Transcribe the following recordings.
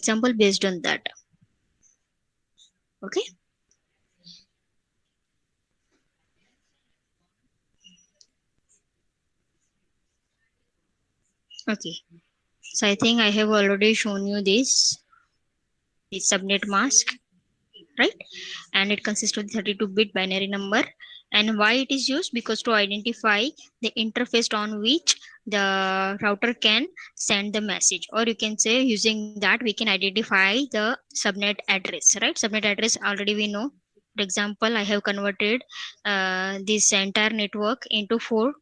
example based on that. Okay. Okay. So I think I have already shown you this subnet mask, right? And it consists of 32-bit binary number. And why it is used? Because to identify the interface on which the router can send the message, or you can say using that we can identify the subnet address, right? Subnet address already we know. For example, I have converted this entire network into 4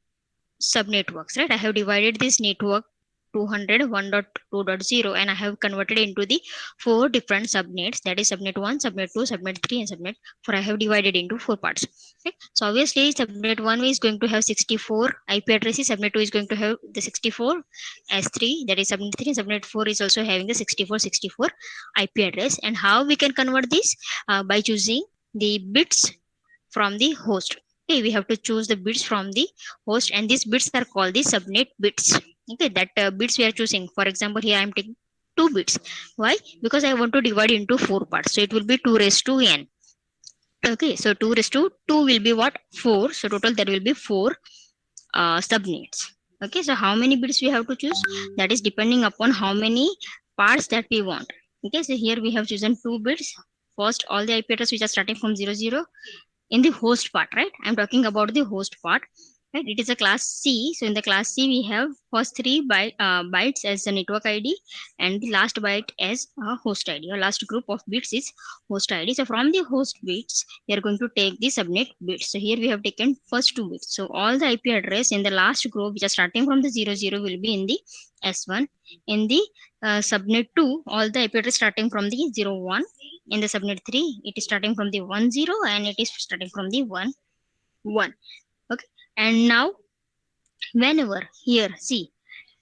subnetworks, right? I have divided this network 200.1.2.0 and I have converted into the 4 different subnets, that is subnet 1, subnet 2, subnet 3 and subnet 4. I have divided into 4 parts. Okay. So obviously subnet 1 is going to have 64 IP addresses, subnet 2 is going to have the 64 S3, that is subnet 3, and subnet 4 is also having the 64 IP address. And how we can convert this? By choosing the bits from the host. Okay, we have to choose the bits from the host, and these bits are called the subnet bits. Okay, that bits we are choosing. For example, here I am taking 2 bits. Why? Because I want to divide into 4 parts. So it will be 2 raised to n. Okay, so 2 raised to 2 will be what? 4. So total there will be 4 subnets. Okay, so how many bits we have to choose? That is depending upon how many parts that we want. Okay, so here we have chosen 2 bits. First, all the IP addresses which are starting from 00 in the host part, right? I'm talking about the host part, right? It is a class C. So in the class C, we have first 3 bytes as the network ID and the last byte as a host ID. Or last group of bits is host ID. So from the host bits, we are going to take the subnet bits. So here we have taken first 2 bits. So all the IP address in the last group, which are starting from the 00, will be in the S1. In the subnet 2, all the IP address starting from the 01. In the subnet 3, it is starting from the 10 and it is starting from the 1 1. Okay. And now whenever here see,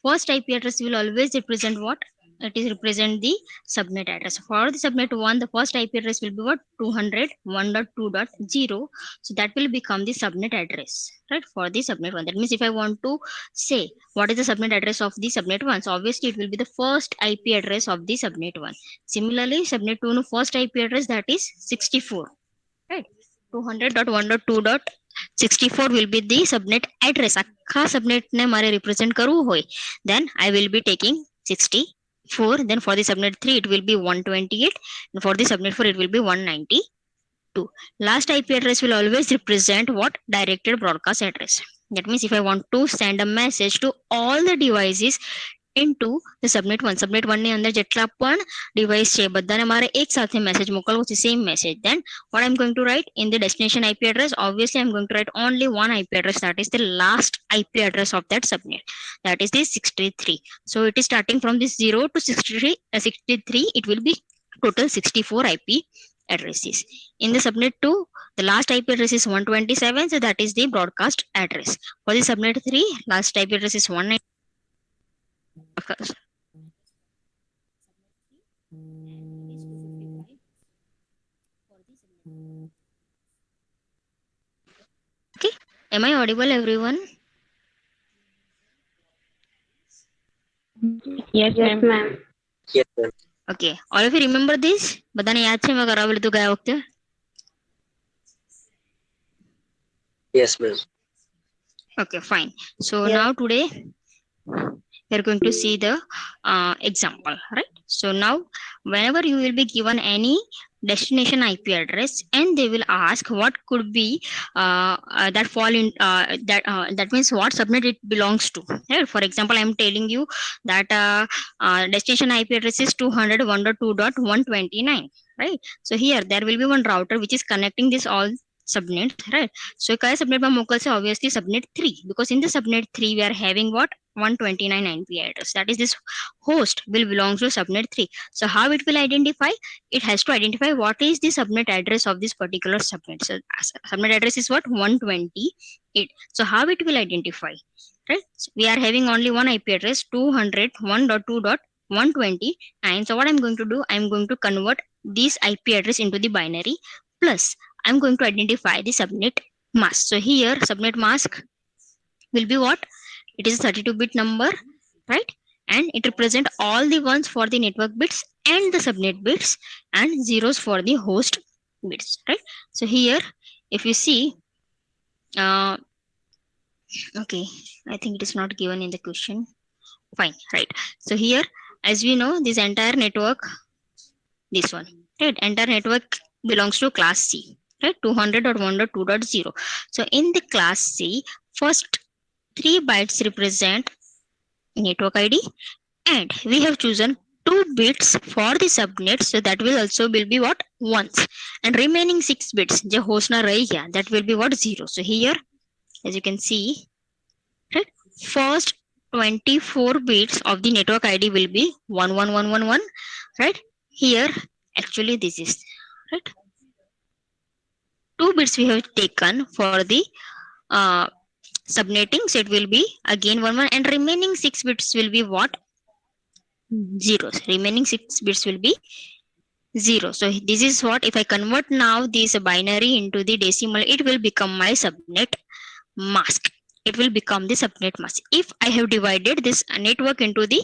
first IP address will always represent what? It is represent the subnet address. For the subnet 1, the first IP address will be what? 201.2.0. So that will become the subnet address, right? For the subnet 1. That means if I want to say what is the subnet address of the subnet 1, so obviously it will be the first IP address of the subnet 1. Similarly, subnet 2 no first IP address, that is 64, right? 200.1.2.64 will be the subnet address. આખા subnet ને મારે represent કરવું હોય, then I will be taking 64. Then for the subnet 3 it will be 128, and for the subnet 4 it will be 192. Last IP address will always represent what? Directed broadcast address. That means if I want to send a message to all the devices into the subnet 1, subnet 1 ની અંદર જેટલા પણ device છે બધાને મારે એક સાથે message મોકલવો છે, same message, then what I'm going to write in the destination IP address? Obviously I'm going to write only one IP address, that is the last IP address of that subnet, that is the 63. So it is starting from this 0 to 63, 63 it will be total 64 IP addresses. In the subnet 2, the last IP address is 127, so that is the broadcast address. For the subnet 3, last IP address is 190. Okay, am I audible, everyone? Yes, ma'am. Yes, ma'am. Okay, all of you remember this? બધાને યાદ છે મેં કરાવેલું હતું ગયા વખતે? Yes, ma'am. Okay, fine. So Yes. now today we are going to see the example, right? So now whenever you will be given any destination IP address and they will ask what could be that fall in that means what subnet it belongs to, right? For example, I am telling you that destination IP address is 201.2.129, right? So here there will be one router which is connecting this all subnet, right? So kaya subnet માં મોકલશે? Obviously subnet 3, because in the subnet 3 we are having what? 129 IP address, that is this host will belong to subnet 3. So how it will identify? It has to identify what is the subnet address of this particular subnet. So subnet address is what? 128. So how it will identify, right? So we are having only one IP address, 201.2.129. So what I'm going to do, I'm going to convert this IP address into the binary, plus I'm going to identify the subnet mask. So here subnet mask will be what? It is a 32-bit number, right? and it represent all the ones for the network bits and the subnet bits and zeros for the host bits, right? So here if you see, uh, okay, I think it is not given in the question. Fine, right? So here, as we know, this entire network, this one, right, entire network belongs to class C, right? 200.1.2.0. So in the class C, first 3 bytes represent network ID, and we have chosen 2 bits for the subnet, so that will be what, ones, and remaining 6 bits जो host ना रही गया, that will be what, zero. So here, as you can see, right, first 24 bits of the network ID will be 11111, right? Here actually this is, right, 2 bits we have taken for the uh, subnetting, so it will be again 11, and remaining 6 bits will be what, zeros. Remaining 6 bits will be 0. So this is what, if I convert now this binary into the decimal, it will become my subnet mask. It will become the subnet mask. If I have divided this network into the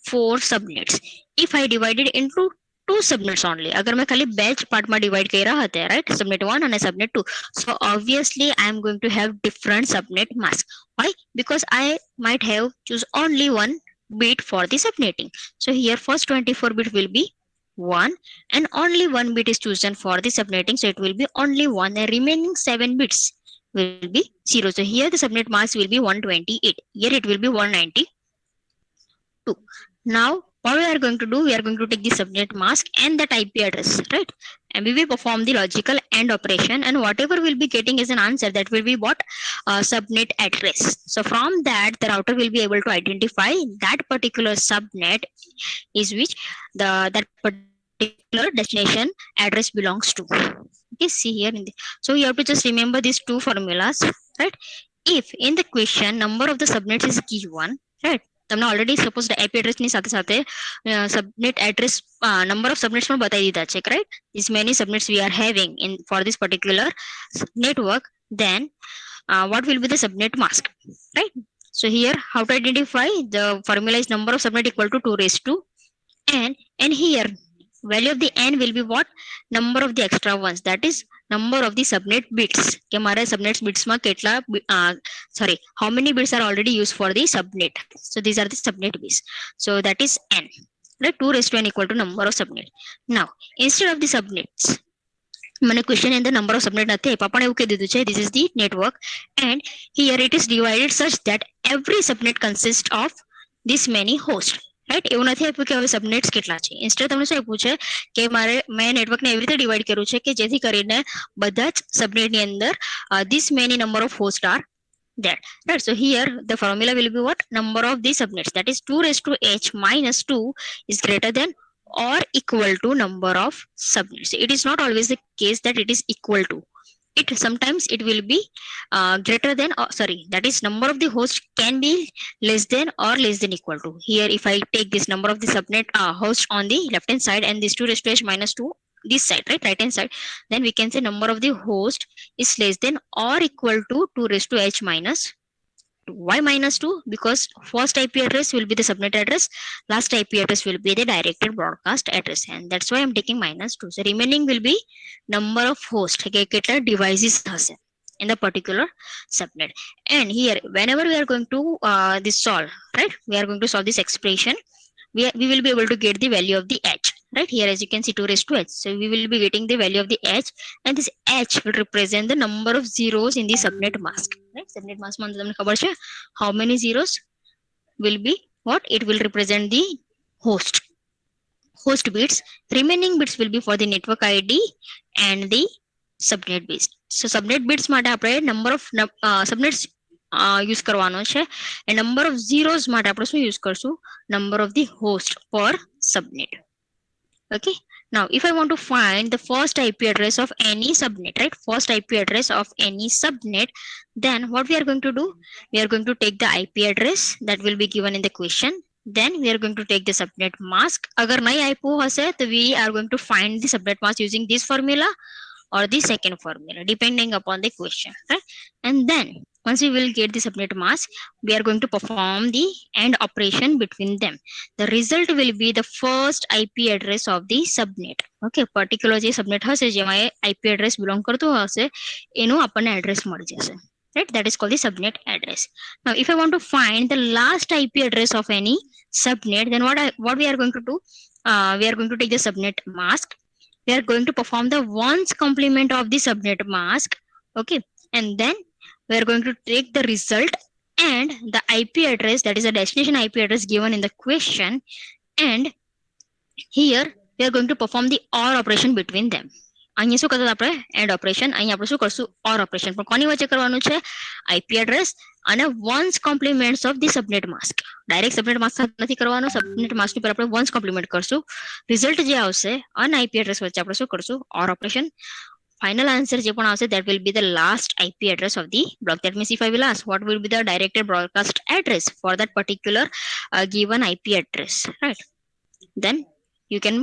4 subnets, if I divided into 2 subnets only, अगर मैं खाली batch part में divide कर रहा था, right, subnet 1 and subnet 2, so obviously I am going to have different subnet mask. Why? Because I might have choose only one bit for the subnetting. So here first 24 bit will be 1, and only one bit is chosen for the subnetting, so it will be only 1, and remaining 7 bits will be 0. So here the subnet mask will be 128, here it will be 192. Now what we are going to do, we are going to take the subnet mask and that IP address, right, and we will perform the logical AND operation, and whatever will be getting as an answer, that will be what, subnet address. So from that the router will be able to identify that particular subnet is which that particular destination address belongs to. Okay, see here in the, so you have to just remember these 2 formulas, right? If in the question number of the subnets is given, right, તમને already suppose IP એડ્રેસની સાથે સાથે સબનેટ address number of સબનેટ્સ પણ બતાવી દીધા છે, right? This many subnets we are having in for this particular network, then what will be the subnet mask, right? So here how to identify, the formula is number of subnet equal to 2 raised to n, and here value of the n will be what, number of the extra ones, that is number of the subnet bits, કે મારે subnet bits માં કેટલા sorry, how many bits are already used for the subnet. So these are the subnet bits, so that is n, right? 2 raised to n equal to number of subnet. Now instead of the subnets, મને question અંદર number of સબનેટ નથી આપ્યા, પણ એવું કહી દીધું છે this is the network, and here it is divided such that every subnet consists of this many hosts, right? એવું નથી આપ્યું કે હવે સબનેટ્સ કેટલા છે. ઇન્સ્ટેડ તમને શું આપ્યું છે કે મારે મેં નેટવર્કને એવી રીતે ડિવાઈડ કર્યું છે કે જેથી કરીને બધા જ સબનેટની અંદર this many number of host are there, right? So here the formula will be what, number of the subnets, that is 2 raised to h minus 2 is greater than or equal to number of subnets. It is not always the case that it is equal to it, sometimes it will be greater than, or sorry, that is number of the host can be less than or less than equal to. Here if I take this number of the subnet host on the left hand side and this 2 raised to h minus 2 this side, right hand side, then we can say number of the host is less than or equal to 2 raised to h minus 2. Why minus 2? Because first IP address will be the subnet address, last IP address will be the directed broadcast address, and that's why I'm taking minus 2. So remaining will be number of hosts, કેટલા devices હશે in the particular subnet. And here whenever we are going to this solve, right, we are going to solve this expression, we will be able to get the value of the h, right? Here as you can see 2 raised to h, so we will be getting the value of the h, and this h will represent the number of zeros in the subnet mask, right? Subnet mask માં તમને ખબર છે how many zeros will be what, it will represent the host bits, remaining bits will be for the network id and the subnet bits. So subnet bits માટે આપણે number of subnets use કરવાનો છે, and number of zeros માટે આપણે શું use કરશું, number of the host per subnet. Okay, now if I want to find the first IP address of any subnet, right, first IP address of any subnet, then what we are going to do, we are going to take the IP address that will be given in the question, then we are going to take the subnet mask. अगर नहीं आइपो हसे तो we are going to find the subnet mask using this formula or the second formula depending upon the question, right? And then once we will get the subnet mask, we are going to perform the AND operation between them. The result will be the first IP address of the subnet. Okay, particular જે subnet હશે જેમાં એ IP address belong કરતું હશે એનું આપણને address મળી જશે. Right, that is called the subnet address. Now if I want to find the last IP address of any subnet, then what we are going to do, we are going to take the subnet mask. We are going to perform the ones complement of the subnet mask. Okay, and then we are going to take the result and the IP address, that is the destination IP address given in the question, and here we are going to perform the OR operation between them. અહીંયા શું કરતા આપણે and operation, અહીંયા આપણે શું કરશું ઓર operation. પણ કોની વચ્ચે કરવાનું છે? આઈપી એડ્રેસ અને ones complements of the subnet mask. Direct subnet mask સાથે નથી કરવાનું, સબનેટ માસ્ક ઉપર આપણે વન્સ કોમ્પ્લિમેન્ટ કરશું. રિઝલ્ટ જે આવશે અને આઈપી એડ્રેસ વચ્ચે આપણે શું કરશું ઓર ઓપરેશન. Final answer જે પણ આવશે that will be the last IP address of the block. That means if I will ask what will be the directed broadcast address for that particular given IP address, right? Then you can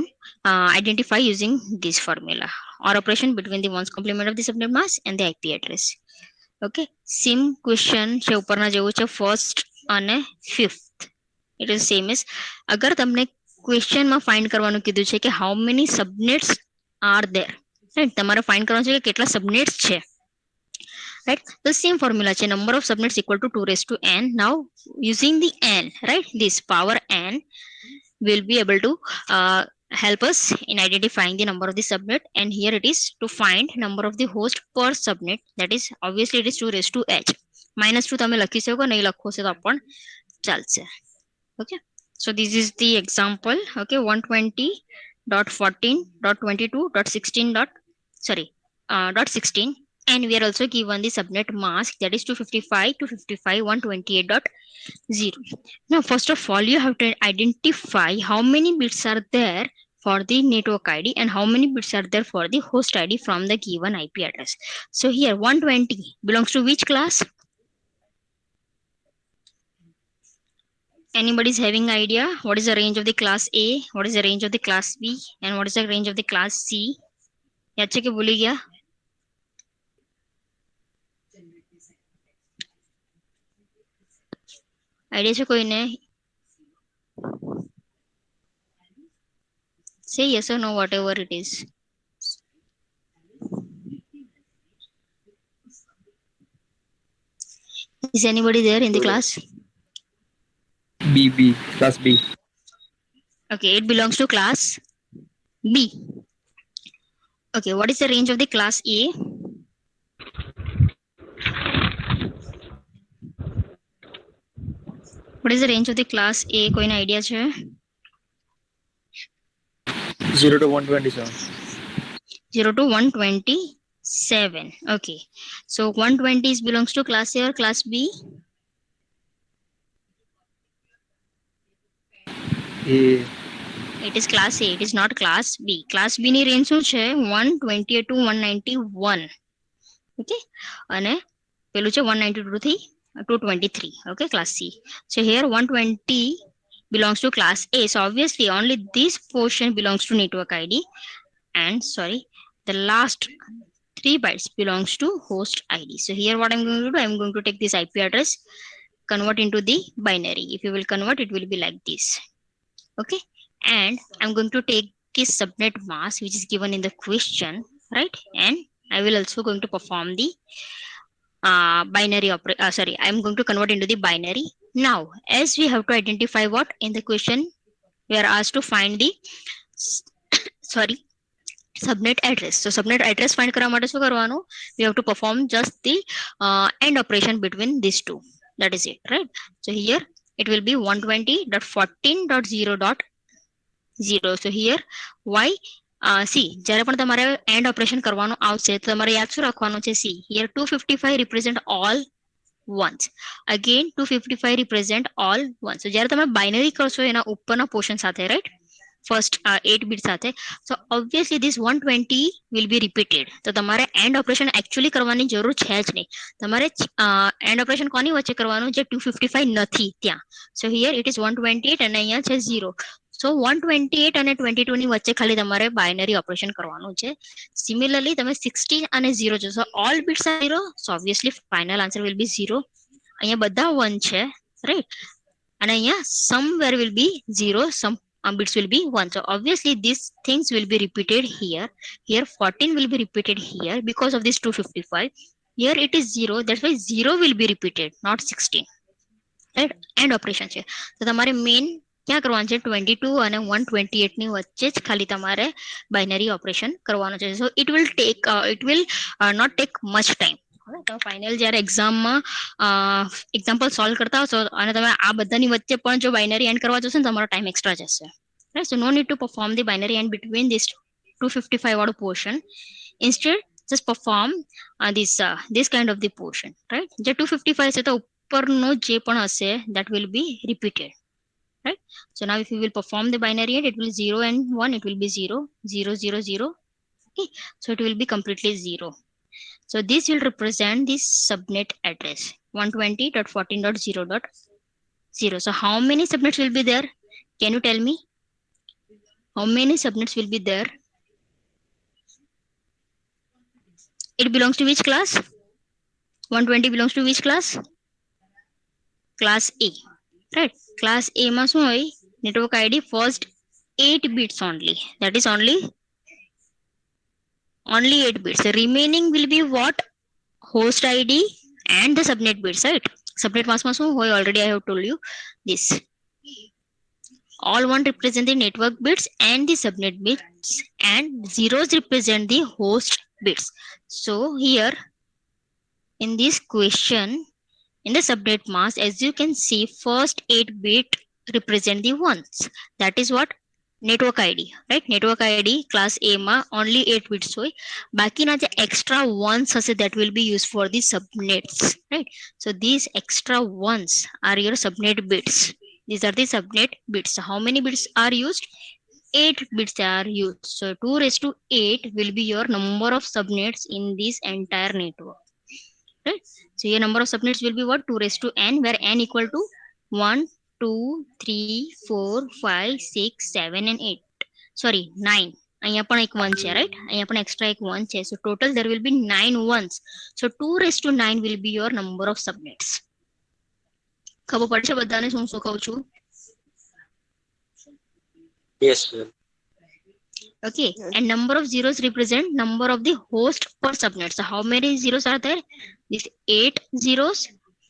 identify using this formula or operation between the ones complement of the subnet mask and the IP address. Okay, same question છે ઉપરના જેવું છે first અને fifth. It is same as અગર તમને question માં find કરવાનું કીધું છે કે how many subnets are there, right? તમારે find કરવાનું છે કે કેટલા subnets છે, right? The same formula છે number of subnets equal to 2 raised to n. Now using the n, right, this power n will be able to help us in identifying the number of the subnet, and here it is to find number of the host per subnet, that is obviously it is 2 raised to h. -2 તમે લખી શકો, નહીં લખો છે તો પણ ચાલશે. Okay, so this is the example. Okay, 120.14.22.16. And we are also given the subnet mask, that is 255.255.128.0. Now first of all you have to identify how many bits are there for the network ID and how many bits are there for the host ID from the given IP address. So here 120 belongs to which class? Anybody is having idea what is the range of the class A, what is the range of the class B, and what is the range of the class C? याद છે કે ભૂલી ગયા? Idea છે કોઈને? Say yes or no, whatever it is. Is anybody there in the class? B, class B. Okay, it belongs to class B. Okay, what is the range of the class A? What is the range of the class A? कोई idea છે? 0 to 127. 0 to 127. Okay, so 120 belongs to class A or class B? A. It is class A, it is not class B. Class B ની range શું છે? 128 to 191. Okay, અને પેલું છે 192 થી 223. Okay, class C. So here 120 belongs to class A. So obviously only this portion belongs to network ID, and sorry, the last 3 bytes belongs to host ID. So here what I'm going to do, I'm going to take this IP address, convert into the binary. If you will convert, it will be like this. Okay, and I'm going to take this subnet mask which is given in the question, right? And I will also going to perform the binary sorry, I'm going to convert into the binary. Now as we have to identify what in the question, we are asked to find the sorry subnet address. So subnet address find કરવા માટે શું કરવાનું? We have to perform just the AND operation between these two. That is it, right? So here it will be 120.14.0.0. So here why see, જ્યારે પણ તમારે AND operation કરવાનું આવશે તો તમારે યાદ શું રાખવાનું છે? See, here 255 represent all ones, again 255 represent all ones. So જ્યારે તમે binary કરશો એના ઉપરના portion સાથે, right? ફર્સ્ટ 8 બીટ સાથે. So obviously this 120 will be repeated. તો તમારે એન્ડ ઓપરેશન એકચ્યુઅલી કરવાની જરૂર છે જ નહીં. તમારે એન્ડ ઓપરેશન કોની વચ્ચે કરવાનું જે 255 નથી ત્યાં. સો હિયર ઇટ ઇઝ 128 અને અહીંયા છે 0. સો 128 અને 22 ની વચ્ચે ખાલી તમારે બાયનરી ઓપરેશન કરવાનું છે. સિમિલરલી તમે 16 અને 0 જોશો, all bits are 0. So obviously final answer will be 0. અહીંયા બધા 1 છે, રાઈટ. અને અહીંયા somewhere will be 0, some bits will be 1. So obviously these things will be repeated here. Here 14 will be repeated here because of this 255. Here it is 0, that's why 0 will be repeated, not 16. Right? End operation છે. તો તમારે main ક્યાં કરવાનું છે 22 અને 128 ની વચ્ચે જ ખાલી તમારે બાઇનરી ઓપરેશન કરવાનું છે. So it will not take much time. તો ફાઇનલ જ્યારે એક્ઝામમાં એક્ઝામ્પલ સોલ્વ કરતા હશો અને તમે આ બધાની વચ્ચે પણ જો બાઇનરી એન્ડ કરવા જશો ને તમારો ટાઈમ એક્સ્ટ્રા જશે. Right. So no need to perform the binary and between this 255 વાળું portion. Instead just perform this kind of the portion, right? જે 255 છે તો ઉપરનો જે પણ હશે that will be repeated, right? So now if you will perform the binary end, it will 0 and 1, it will be 0 0 0 0. Okay, so it will be completely 0. So this will represent this subnet address 120.14.0.0. So how many subnets will be there? Can you tell me? How many subnets will be there? It belongs to which class? 120 belongs to which class? Class A. Right? Class A માં શું હોય? Network ID first 8 bits only. That is only 8 bits. The remaining will be what? Host ID and the subnet bits, right? Subnet mask માં શું હોય? Already I have told you this. All one represent the network bits and the subnet bits, and zeros represent the host bits. So here in this question, in the subnet mask, as you can see, first 8 bit represent the ones. That is what? Network ID, right? Network ID class A ma only 8 bits hoy. Bakina je extra ones hase that will be used for the subnets, right? So these extra ones are your subnet bits. These are the subnet bits. So how many bits are used? 8 bits are used. So 2 raised to 8 will be your number of subnets in this entire network. Right? So your number of subnets will be what? 2 raised to n, where n equal to 1, 2, 3, 4, 5, 6, 7 and 8. Sorry, 9. અહીંયા પણ એક 1 છે, right? અહીંયા પણ extra એક 1 છે. So total there will be 9 ones. So 2 raised to 9 will be your number of subnets. ખબર પડશે બધાને શું શું કહું છું? Yes, ma'am. Okay, and number of zeros represent number of the host per subnet. So how many zeros are there? These 8 zeros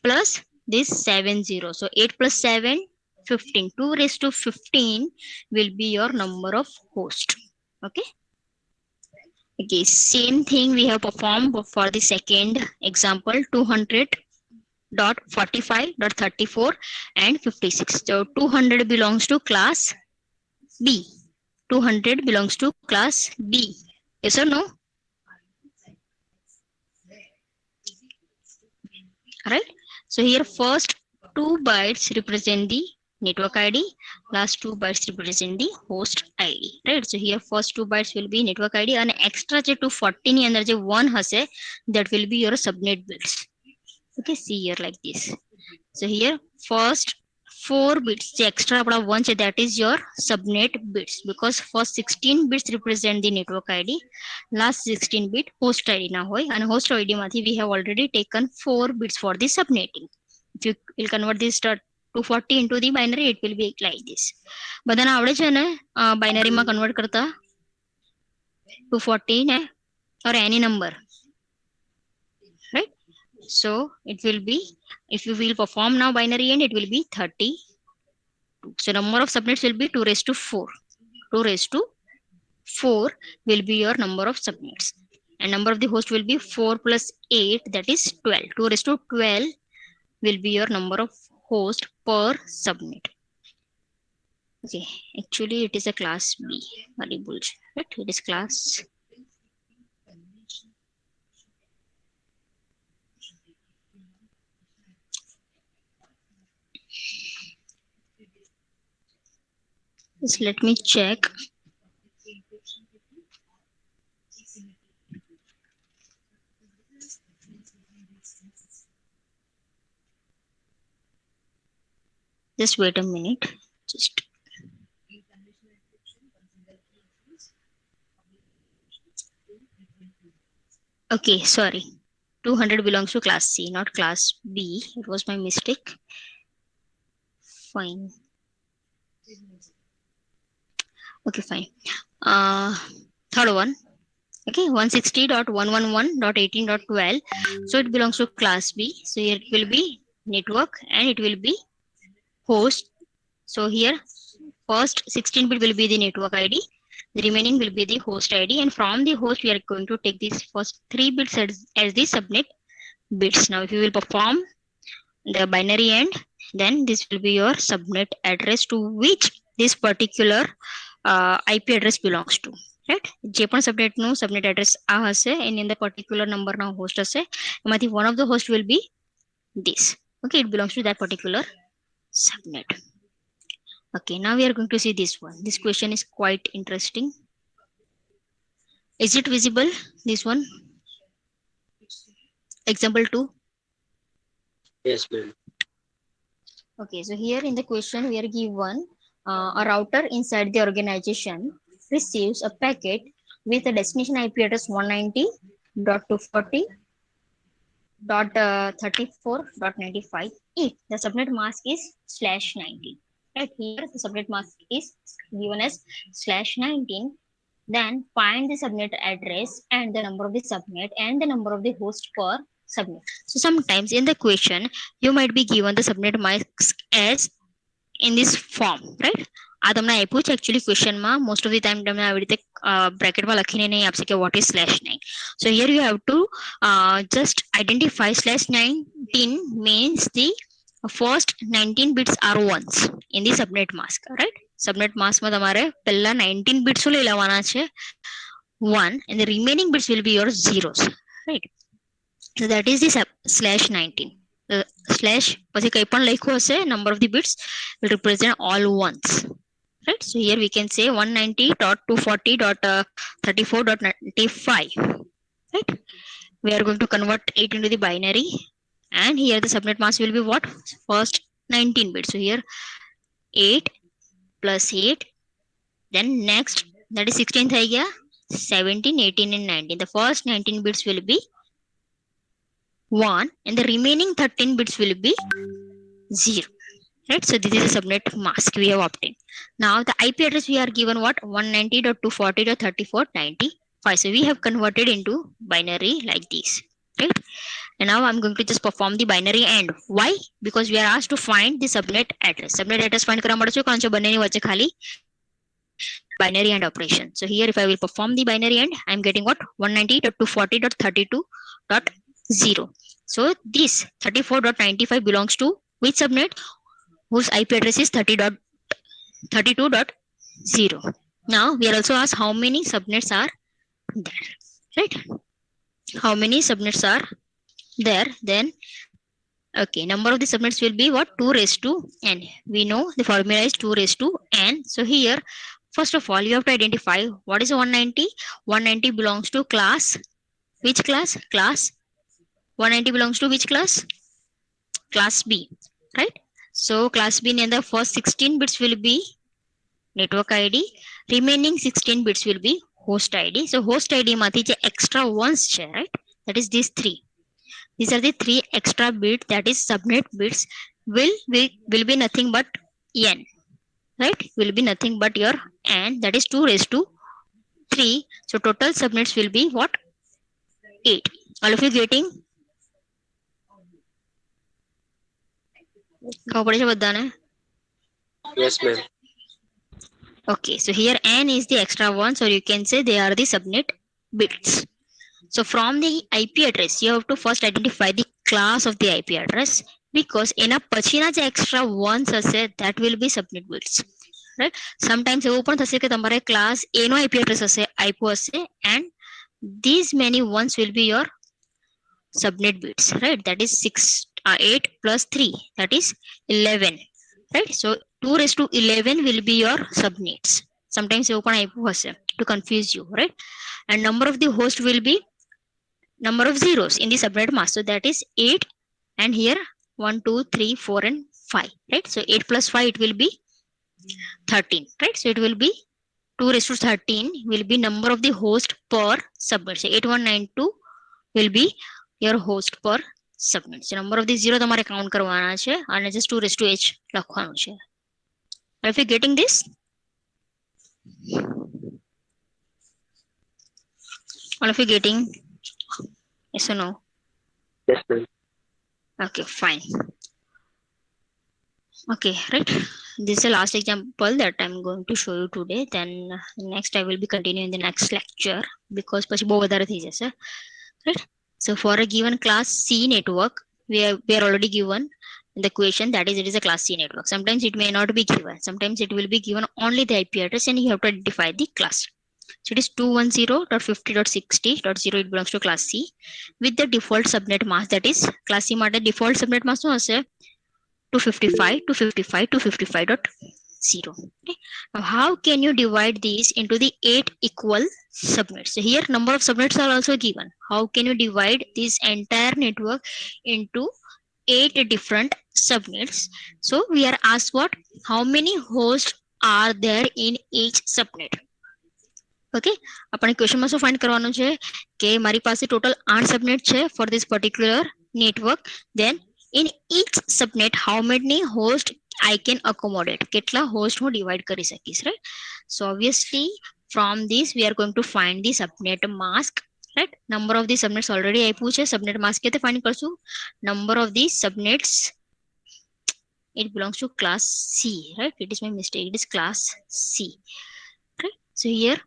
plus this 7 zeros. So 8 plus 7, 15. 2 raised to 15 will be your number of host. Okay. Okay, same thing we have performed for the second example, 200.45.34 and 56. So 200 belongs to class B. 200 belongs to class B. Yes or no? Right? So here first 2 bytes represent the network ID, last 2 bytes represent the host ID. Right? So here first 2 bytes will be network ID and extra je 240 ની અંદર જે 1 હશે that will be your subnet bits. Okay, see here like this. So here first 4 bits જે extra આપણા 1 છે that is your subnet bits, because first 16 bits represent the network ID, last 16 bit host ID ના હોય, અને host ID માંથી we have already taken 4 bits for the subnetting. If you will convert this 240 into the binary, it will be like this. બધાને આવડે છે ને બાઇનરીમાં convert કરતા 240 ને or any number, right? So it will be, if you will perform now binary end, it will be 30. So number of subnets will be 2 raised to 4. 2 raised to 4 will be your number of subnets. And number of the host will be 4 plus 8, that is 12. 2 raised to 12 will be your number of host per subnet. Okay, actually it is a class B. Right? It is class Just let me check. Just wait a minute. Just okay, sorry. 200 belongs to class C, not class B. It was my mistake. Fine. Okay, fine. Third one. Okay, 160.111.18.12. So it belongs to class B. So here it will be network and it will be host. So here first 16-bit will be the network ID. The remaining will be the host ID. And from the host, we are going to take these first 3 bits as the subnet bits. Now, if you will perform the binary end, then this will be your subnet address to which this particular IP address belongs to. Right? જે પણ સબનેટ નું સબનેટ address આ હશે એની અંદર particular નંબરના host હશે એમાંથી one of the host will be this. Okay, it belongs to that particular subnet. Okay, now we are going to see this one. This question is quite interesting. Is it visible? This one? Example 2. Yes, ma'am. Okay, so here in the question we are given a router inside the organization receives a packet with a destination IP address 190.240.34.95 if the subnet mask is /19. Right here the subnet mask is given as /19. Then find the subnet address and the number of the subnet and the number of the host per subnet. So sometimes in the question you might be given the subnet mask as in this form, right? આ તમને આપ્યું છે actually ક્વેશ્ચનમાં most of the time તમને આવી રીતે બ્રેકેટમાં લખીને નહીં આપશે કે what is /9. So here you have to just identify /19 means the first 19 bits are ones in the subnet mask, right? Subnet mask માં તમારે પહેલા 19 bits લઈ લેવાના છે 1 and the remaining bits will be your zeros, right? So that is the /19. Slash પછી કંઈ પણ લખ્યું હશે number of the bits will represent all ones, right? So here we can say 190.240.34.95, right? We are going to convert it into the binary and here the subnet mask will be what? First 19 bits. So here 8 plus 8, then next that is 16 થઈ ગયા 17, 18 and 19. The first 19 bits will be 1 and the remaining 13 bits will be 0, right? So this is a subnet mask we have obtained. Now the IP address we are given what? 190.240.34.95. So we have converted into binary like this, right? And now I'm going to just perform the binary end. Why? Because we are asked to find the subnet address. Subnet address find કરવા માટે શું કરવાનું છે? બંનેની વચ્ચે ખાલી binary end operation. So here if I will perform the binary end, I'm getting what? 190.240.32.0. So this 34.95 belongs to which subnet? Whose IP address is 30.32.0. Now we are also asked how many subnets are there, right? How many subnets are there? Then okay, number of the subnets will be what? 2 raised to n. We know the formula is 2 raised to n. So here first of all you have to identify what is 190. 190 belongs to class. Which class? Class 190 belongs to which class? Class B, right? So class B in the first 16 bits will be network ID, remaining 16 bits will be host ID. So host ID માંથી જે extra ones છે, right? That is these 3. These are the 3 extra bits, that is subnet bits will be nothing but n, right? Will be nothing but your n, that is 2 raised to 3. So total subnets will be what? 8. All of you getting? ખબર પડે છે બધાને? Yes, ma'am. Okay, so here n is the extra one, so you can say they are the subnet bits. So from the IP address, you have to first identify the class of the IP address because એના પછીના જે extra ones હશે that will be subnet bits, right? Sometimes એવું પણ થશે કે તમારે class A no IP address હશે આપ્યો હશે and these many ones will be your subnet bits, right? That is 8 plus 3, that is 11, right? So 2 raised to 11 will be your subnets. Sometimes you open to confuse you, right? And number of the host will be number of zeros in the subnet mask. So that is 8, and here 1, 2, 3, 4, and 5, right? So 8 plus 5, it will be 13, right? So it will be 2 raised to 13 will be number of the host per subnet. So 8192 will be your host per subnet. So number of the zero તમારે count કરવાના છે અને just 2 raised to h લખવાનું છે. Are you getting this? All of you getting? Yes or no? Yes, ma'am. Okay, fine. Okay, right. This is the last example that I'm going to show you today. Then next I will be continuing the next lecture because પછી બહુ વધારે થઈ જશે, right? So for a given class C network, we are already given the question that is it is a class C network. Sometimes it may not be given. Sometimes it will be given only the IP address and you have to identify the class. So it is 210.50.60.0. It belongs to class C with the default subnet mask, that is class C માટે default subnet mask શું હશે? 255.255.0. Okay. Now how can you divide these into the 8 equal subnets? So here number of subnets are also given. How can you divide this entire network into 8 different subnets? So we are asked what? How many hosts are there in each subnet? Okay, આપણે ક્વેશ્ચનમાં શું find કરવાનું છે કે મારી પાસે total 8 સબનેટ છે for this particular network. Then in each subnet how many host I can accommodate? કેટલા host હું divide કરી શકીશ, right? So obviously from this we are going to find the subnet mask, right? Number of the subnets already આપ્યું છે. Subnet mask કેતે find કરશું? Number of the subnets, it belongs to class C, right? It is my mistake, it is class C, right? So here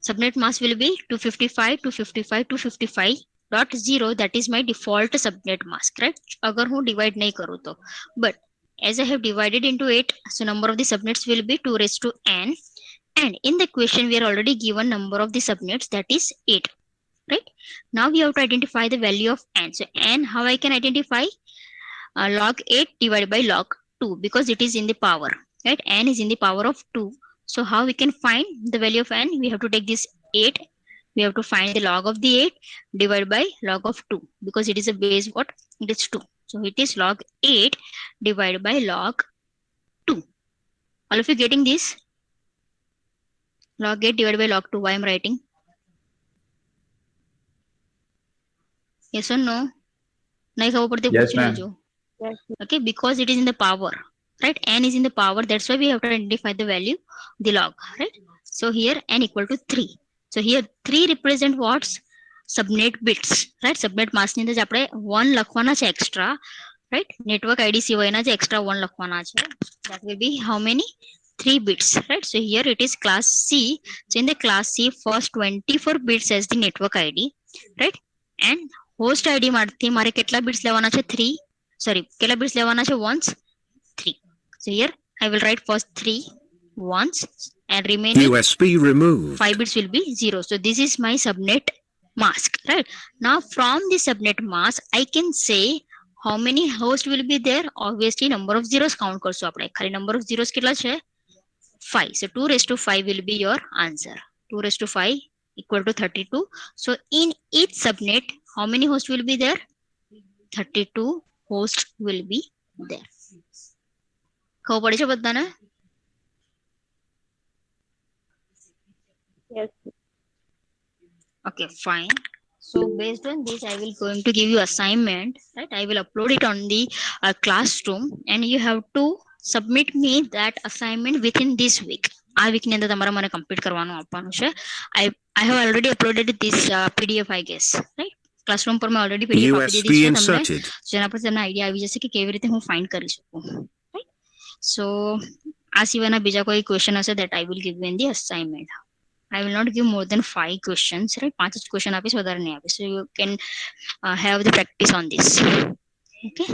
subnet mask will be 255.255.0. That is my default subnet mask, right? अगर हूँ divide नहीं करूँ तो, but as I have divided into 8, so number of the subnets will be 2 raised to n, and in the question we are already given number of the subnets, that is 8, right? Now we have to identify the value of n. So n, how I can identify? Log 8 divided by log 2, because it is in the power, right? N is in the power of 2. So how we can find the value of n? We have to take this 8. We have to find the log of the 8 divided by log of 2, because it is a base what? It is 2. So it is log 8 divided by log 2. All of you getting this? Log 8 divided by log 2. Why I'm writing? Yes or no? नहीं खबर पड़ते Yes, पूछ ma'am. लेजो. Okay, because it is in the power, right? N is in the power, that's why we have to identify the value, the log, right? So here n equal to 3. So here 3 represent what? Subnet bits, right? Subnet mask ની અંદર આપણે 1 લખવાના છે extra, right? Network ID સિવાયના જે extra 1 લખવાના છે. That will be how many? 3 bits, right? So here it is class C. So in the class C, first 24 bits as the network ID, right? And host ID માટે મારે કેટલા bits લેવાના છે? 3. Sorry, કેટલા bits લેવાના છે? Ones, 3. So here I will write first 3 ones and remaining USB removed. 5 bits will be 0. So this is my subnet mask, right? Now from the subnet mask I can say how many hosts will be there. Obviously number of zeros count કરશું આપણે. ખાલી number of zeros કેટલા છે? 5. So 2 raised to 5 will be your answer. 2 raised to 5 equal to 32. So in each subnet how many hosts will be there? 32 hosts will be there. ખબર પડી છે બધાને? Yes. Okay, fine. So based on this, I will going to give you assignment, right? I will upload it on the classroom, and you have to submit me that assignment within this week. આ week ની અંદર તમારે મને complete કરવાનું આપવાનું છે. I have already uploaded this PDF, I guess, right? Classroom પર મેં already PDF આપી USB દીધી છે તમને, inserted. જેના પર તમને આઈડિયા આવી જશે કે કેવી રીતે હું ફાઇન્ડ કરી શકું, right? So આ સિવાયના બીજા કોઈ ક્વેશ્ચન હશે that I will give you in the assignment. I will not give more than 5 questions, right? 5 question આપીશ, વધારે નહીં આપીશ. So you can have the practice on this. Okay,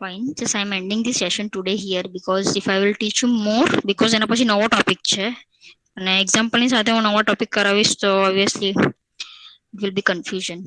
fine. Just I'm ending this session today here, because if I will teach you more, because એના પછી નવો topic છે અને example ની સાથે હું નવો ટોપિક કરાવીશ તો obviously it will be confusion.